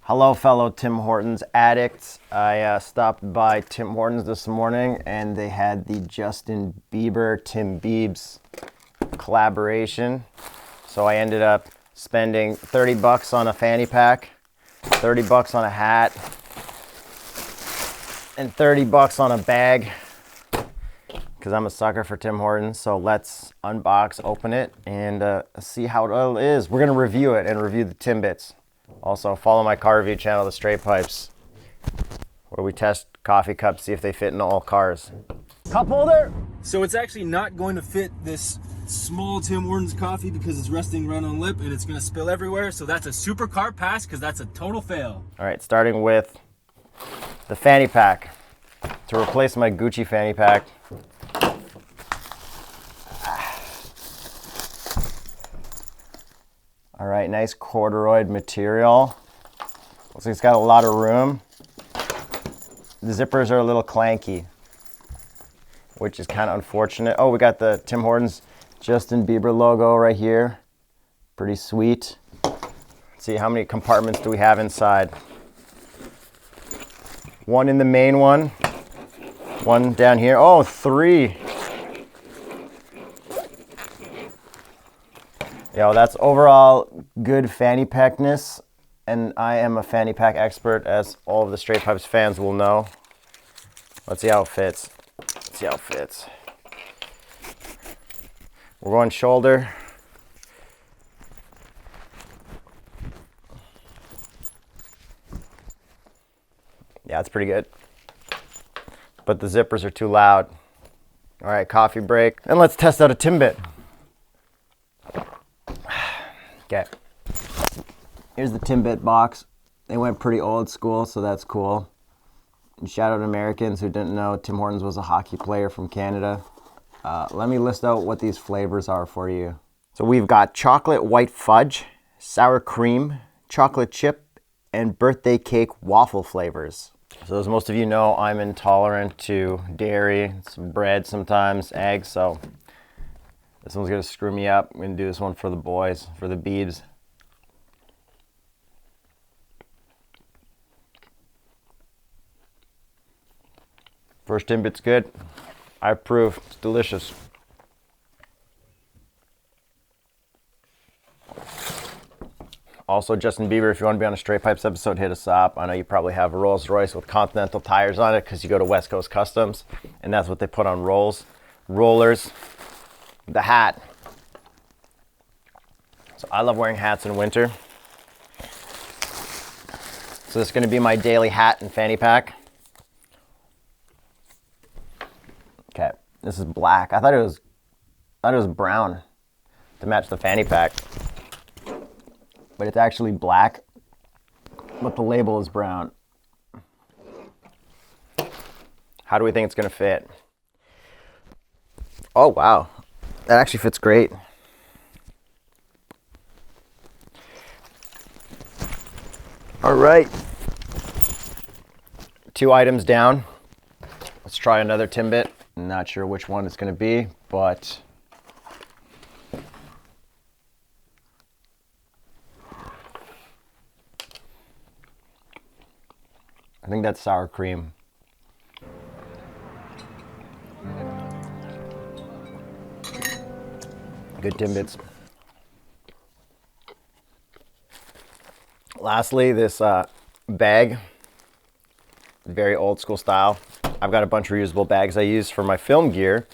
Hello, fellow Tim Hortons addicts. I stopped by Tim Hortons this morning and they had the Justin Bieber TimBiebs collaboration. So I ended up spending 30 bucks on a fanny pack, 30 bucks on a hat, and 30 bucks on a bag because I'm a sucker for Tim Hortons. So let's unbox, open it, and see how it is. We're gonna review it and review the Timbits. Also, follow my car review channel, The Straight Pipes, where we test coffee cups, see if they fit in all cars. Cup holder! So it's actually not going to fit this small Tim Hortons coffee because it's resting right on lip and it's going to spill everywhere. So that's a super car pass because that's a total fail. All right, starting with the fanny pack. To replace my Gucci fanny pack, all right, nice corduroy material. Looks like it's got a lot of room. The zippers are a little clanky, which is kind of unfortunate. Oh, we got the Tim Hortons Justin Bieber logo right here. Pretty sweet. Let's see, how many compartments do we have inside? One in the main one. One down here. Oh, three. Yo, that's overall good fanny packness, and I am a fanny pack expert, as all of the Straight Pipes fans will know. Let's see how it fits. Let's see how it fits. We're going shoulder. Yeah, it's pretty good. But the zippers are too loud. All right, coffee break. And let's test out a Timbit. Okay, here's the Timbit box. They went pretty old school, so that's cool. And shout out to Americans who didn't know Tim Hortons was a hockey player from Canada. Let me list out what these flavors are for you. So we've got chocolate white fudge, sour cream, chocolate chip, and birthday cake waffle flavors. So as most of you know, I'm intolerant to dairy, some bread sometimes, eggs, so this one's gonna screw me up. I'm gonna do this one for the boys, for the Biebs. First Timbit's good. I approve. It's delicious. Also, Justin Bieber, if you want to be on a Straight Pipes episode, hit us up. I know you probably have a Rolls Royce with Continental tires on it because you go to West Coast Customs, and that's what they put on rollers. The hat. So I love wearing hats in winter. So this is going to be my daily hat and fanny pack. Okay, this is black. I thought it was brown to match the fanny pack, but it's actually black, but the label is brown. How do we think it's going to fit? Oh, wow. That actually fits great. All right. 2 items down. Let's try another Timbit. Not sure which one it's going to be, but I think that's sour cream. Good Timbits. Lastly, this bag, very old school style. I've got a bunch of reusable bags I use for my film gear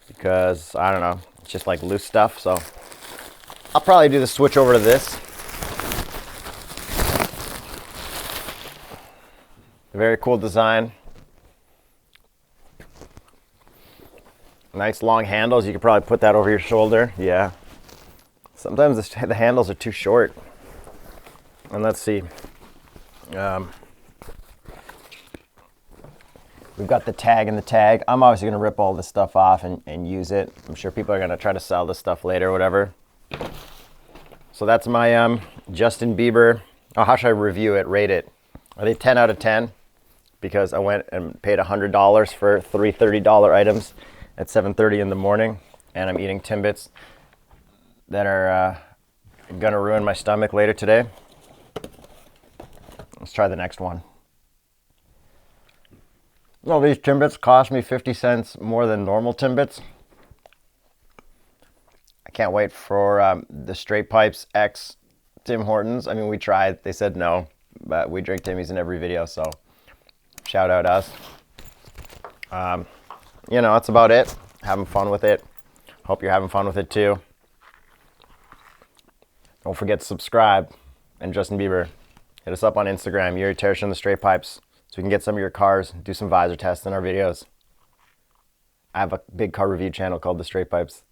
because, I don't know, it's just like loose stuff. So I'll probably do the switch over to this. Very cool design. Nice long handles. You could probably put that over your shoulder. Yeah. Sometimes the handles are too short. And let's see. We've got the tag and the tag. I'm obviously going to rip all this stuff off and use it. I'm sure people are going to try to sell this stuff later or whatever. So that's my Justin Bieber. Oh, how should I review it, rate it? Are they 10 out of 10? Because I went and paid $100 for 3 $30 items at 7:30 in the morning, and I'm eating Timbits that are gonna ruin my stomach later today. Let's try the next one. No, these Timbits cost me 50 cents more than normal Timbits. I can't wait for the Straight Pipes X Tim Hortons. I mean, we tried. They said no, but we drink Timmy's in every video, so shout out us. You know, that's about it. Having fun with it. Hope you're having fun with it too. Don't forget to subscribe. And Justin Bieber, hit us up on Instagram. Yuri Tershin and the Straight Pipes, so we can get some of your cars, do some visor tests in our videos. I have a big car review channel called The Straight Pipes.